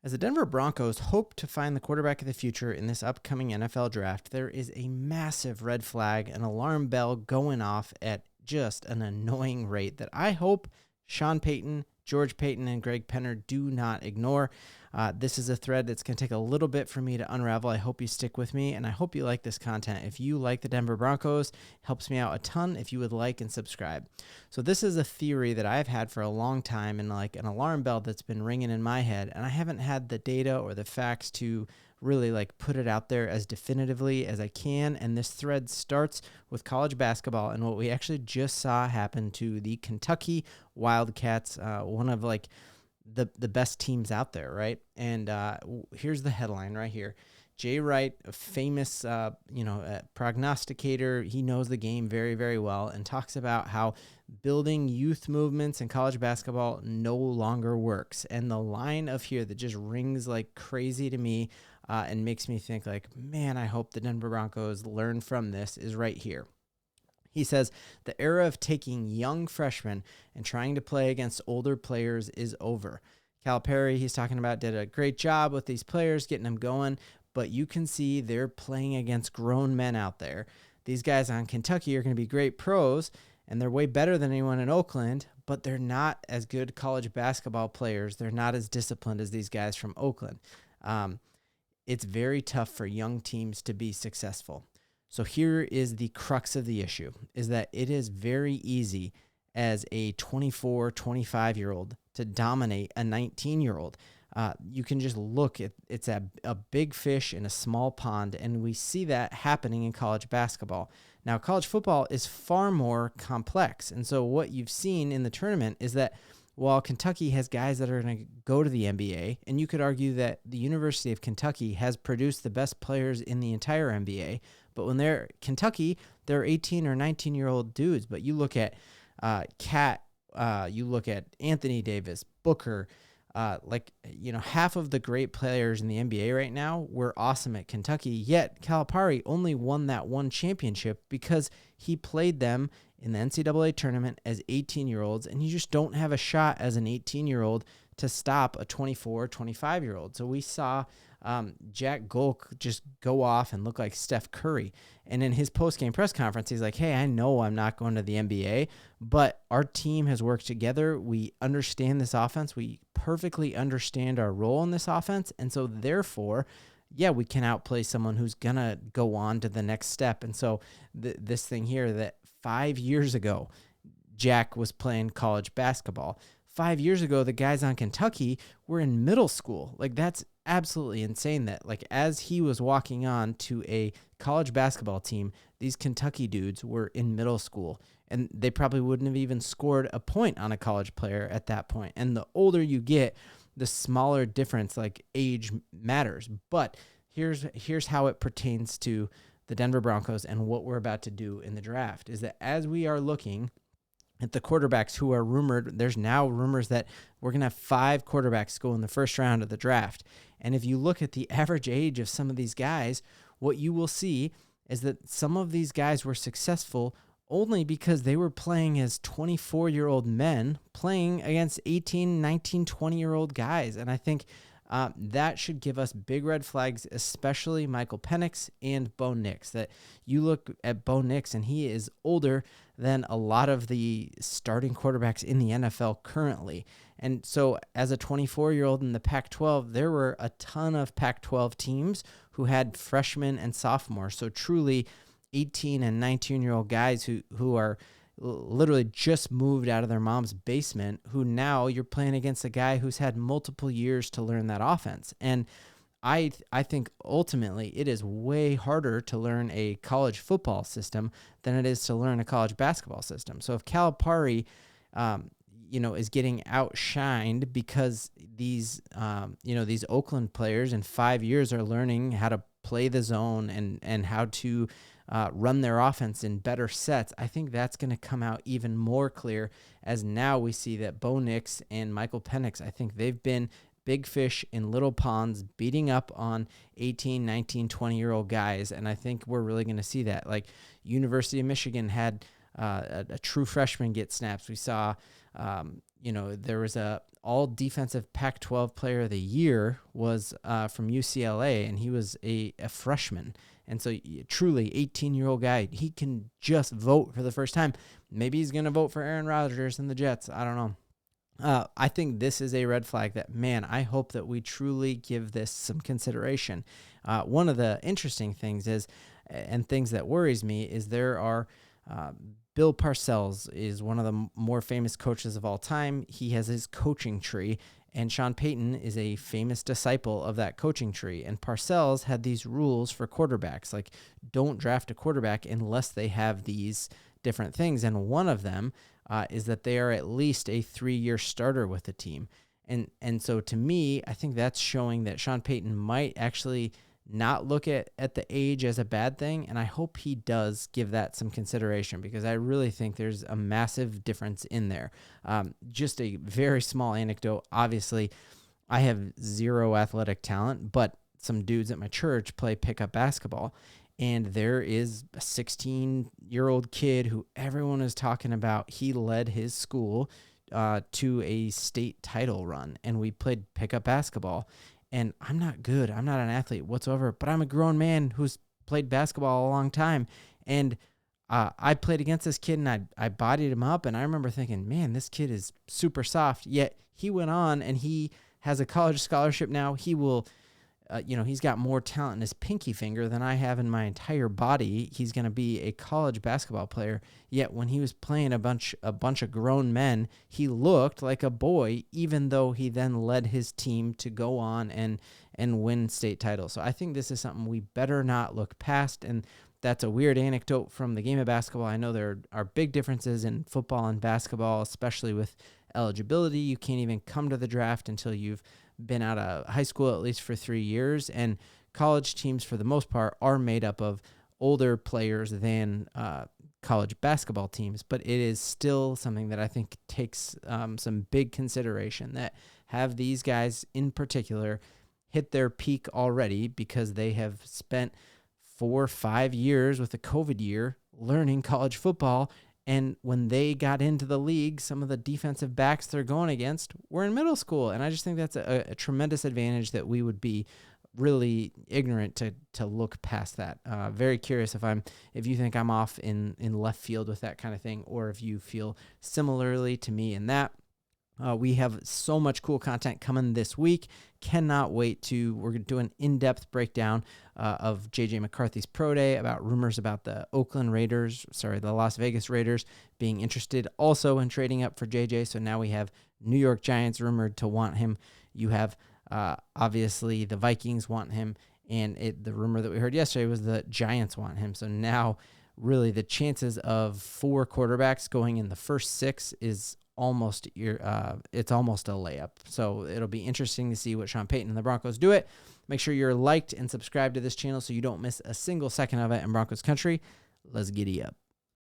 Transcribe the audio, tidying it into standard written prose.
As the Denver Broncos hope to find the quarterback of the future in this upcoming NFL draft, there is a massive red flag, an alarm bell going off at just an annoying rate that I hope Sean Payton, George Payton, and Greg Penner do not ignore. This is a thread that's going to take a little bit for me to unravel. I hope you stick with me, and I hope you like this content. If you like the Denver Broncos, it helps me out a ton if you would like and subscribe. So this is a theory that I've had for a long time, and like an alarm bell that's been ringing in my head, and I haven't had the data or the facts to really like put it out there as definitively as I can. And this thread starts with college basketball and what we actually just saw happen to the Kentucky Wildcats, one of like the best teams out there, right? And here's the headline right here. Jay Wright, a famous prognosticator, he knows the game very, very well, and talks about how building youth movements in college basketball no longer works. And the line of here that just rings like crazy to me and makes me think like, man, I hope the Denver Broncos learn from this is right here. He says, the era of taking young freshmen and trying to play against older players is over. Calipari, he's talking about, did a great job with these players, getting them going, but you can see they're playing against grown men out there. These guys on Kentucky are going to be great pros, and they're way better than anyone in Oakland, but they're not as good college basketball players. They're not as disciplined as these guys from Oakland. It's very tough for young teams to be successful. So here is the crux of the issue, is that it is very easy as a 24, 25-year-old to dominate a 19-year-old. You can just look at it's a big fish in a small pond, and we see that happening in college basketball. Now, college football is far more complex, and so what you've seen in the tournament is that while Kentucky has guys that are going to go to the NBA, and you could argue that the University of Kentucky has produced the best players in the entire NBA, but when they're Kentucky, they're 18 or 19-year-old dudes. But you look at Cat, you look at Anthony Davis, Booker, half of the great players in the NBA right now were awesome at Kentucky, yet Calipari only won that one championship because he played them in the NCAA tournament as 18-year-olds, and you just don't have a shot as an 18-year-old to stop a 24, 25-year-old. So we saw Jack Golk just go off and look like Steph Curry. And in his post-game press conference, he's like, hey, I know I'm not going to the NBA, but our team has worked together. We understand this offense. We perfectly understand our role in this offense. And so therefore, yeah, we can outplay someone who's going to go on to the next step. And so this thing here that 5 years ago, Jack was playing college basketball. 5 years ago, the guys on Kentucky were in middle school. Like, that's absolutely insane that, like, as he was walking on to a college basketball team, these Kentucky dudes were in middle school, and they probably wouldn't have even scored a point on a college player at that point. And the older you get, the smaller difference, like age matters. But here's how it pertains to the Denver Broncos and what we're about to do in the draft is that as we are looking at the quarterbacks who are rumored, there's now rumors that we're going to have 5 quarterbacks go in the first round of the draft. And if you look at the average age of some of these guys, what you will see is that some of these guys were successful only because they were playing as 24-year-old men playing against 18, 19, 20-year-old guys. And I think that should give us big red flags, especially Michael Penix and Bo Nix. That you look at Bo Nix, and he is older than a lot of the starting quarterbacks in the NFL currently. And so as a 24-year-old in the Pac-12, there were a ton of Pac-12 teams who had freshmen and sophomores. So truly 18 and 19-year-old guys who are literally just moved out of their mom's basement, who now you're playing against a guy who's had multiple years to learn that offense. And I think ultimately it is way harder to learn a college football system than it is to learn a college basketball system. So if Calipari, is getting outshined because these Oakland players in 5 years are learning how to play the zone and how to run their offense in better sets, I think that's going to come out even more clear as now we see that Bo Nix and Michael Penix, I think they've been big fish in little ponds beating up on 18, 19, 20-year-old guys, and I think we're really going to see that. Like University of Michigan had a true freshman get snaps. We saw there was a all defensive Pac-12 player of the year was from UCLA, and he was a freshman. And so truly 18-year-old guy, he can just vote for the first time. Maybe he's going to vote for Aaron Rodgers and the Jets. I don't know. I think this is a red flag that, man, I hope that we truly give this some consideration. One of the interesting things is, and things that worries me, is there are Bill Parcells is one of the more famous coaches of all time. He has his coaching tree, and Sean Payton is a famous disciple of that coaching tree. And Parcells had these rules for quarterbacks, like don't draft a quarterback unless they have these different things. And one of them is that they are at least a 3-year starter with the team. And so to me, I think that's showing that Sean Payton might actually not look at the age as a bad thing, and I hope he does give that some consideration, because I really think there's a massive difference in there. Just a very small anecdote. Obviously, I have zero athletic talent, but some dudes at my church play pickup basketball, and there is a 16-year-old kid who everyone is talking about. He led his school to a state title run, and we played pickup basketball. And I'm not good. I'm not an athlete whatsoever, but I'm a grown man who's played basketball a long time. And I played against this kid, and I bodied him up. And I remember thinking, man, this kid is super soft. Yet he went on, and he has a college scholarship now. He will, he's got more talent in his pinky finger than I have in my entire body. He's going to be a college basketball player. Yet when he was playing a bunch of grown men, he looked like a boy, even though he then led his team to go on and win state titles. So I think this is something we better not look past. And that's a weird anecdote from the game of basketball. I know there are big differences in football and basketball, especially with eligibility. You can't even come to the draft until you've been out of high school at least for 3 years, and college teams for the most part are made up of older players than college basketball teams, but it is still something that I think takes some big consideration, that have these guys in particular hit their peak already because they have spent 4 or 5 years with the COVID year learning college football. And when they got into the league, some of the defensive backs they're going against were in middle school. And I just think that's a tremendous advantage that we would be really ignorant to look past that. Very curious if you think I'm off in left field with that kind of thing, or if you feel similarly to me in that. We have so much cool content coming this week. Cannot wait we're going to do an in-depth breakdown of JJ McCarthy's pro day, about rumors about the the Las Vegas Raiders being interested also in trading up for JJ. So now we have New York Giants rumored to want him. You have obviously the Vikings want him, and the rumor that we heard yesterday was the Giants want him. So now really the chances of 4 quarterbacks going in the first 6 is almost a layup. So it'll be interesting to see what Sean Payton and the Broncos do it. Make sure you're liked and subscribed to this channel so you don't miss a single second of it in Broncos country. Let's giddy up.